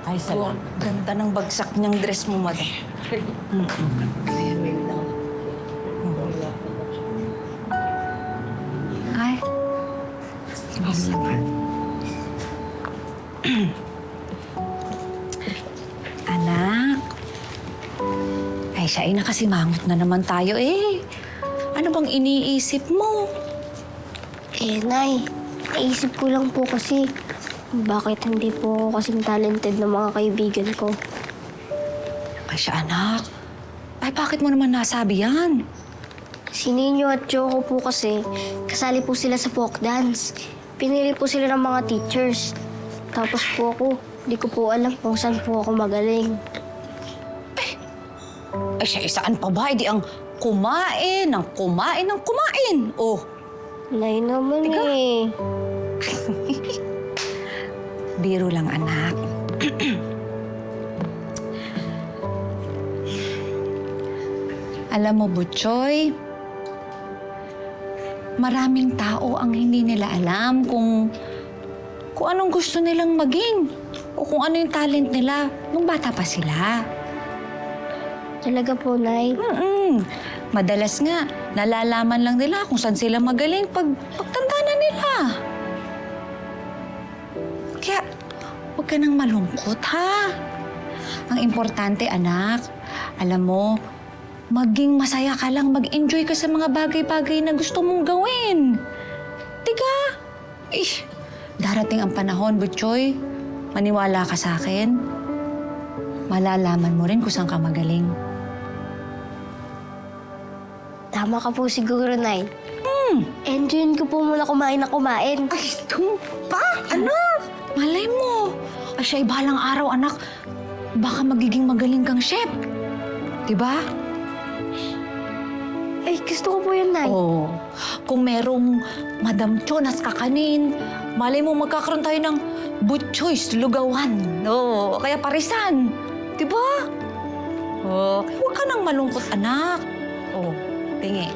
Ay, salamat. Ganda ng bagsak niyang dress mo, madam. Ay. Anak. Ay, siya ay nakasimangot na naman tayo eh. Ano bang iniisip mo? Nay, naisip ko lang po kasi bakit hindi po ako kasing talented ng mga kaibigan ko. Ay, siya anak. Ay, bakit mo naman nasabi yan? Si Ninyo at Choco po kasi, kasali po sila sa folk dance. Pinili po sila ng mga teachers. Tapos po ako, di ko po alam kung saan po ako magaling. Ay, siya saan pa ba? Di ang kumain, ng kumain, ng kumain. Oh, Nay naman eh. biro lang, anak. Alam mo, Butchoy, maraming tao ang hindi nila alam kung anong gusto nilang maging o kung ano yung talent nila nung bata pa sila. Talaga po, Nay. Madalas nga, nalalaman lang nila kung saan sila magaling pagtanda na nila. Kaya, huwag ka nang malungkot, ha? Ang importante, anak, alam mo, maging masaya ka lang, mag-enjoy ka sa mga bagay-bagay na gusto mong gawin. Tiga, darating ang panahon, Butchoy. Maniwala ka sa akin. Malalaman mo rin kung saan ka magaling. Tama ka po siguro, Nay. Enjoyin ko po muna kumain na kumain. Ay, ito pa, anak! Malay mo. Ay, siya'y balang araw, anak. Baka magiging magaling kang chef. Diba? Ay, gusto ko po yun, Nay. Oo. Kung merong Madam Chonas kakanin, malay mo magkakaroon tayo ng Butchoy's Lugawan. Oo, kaya parisan. Diba? Oh, huwag ka nang malungkot, anak. Oh, tingi.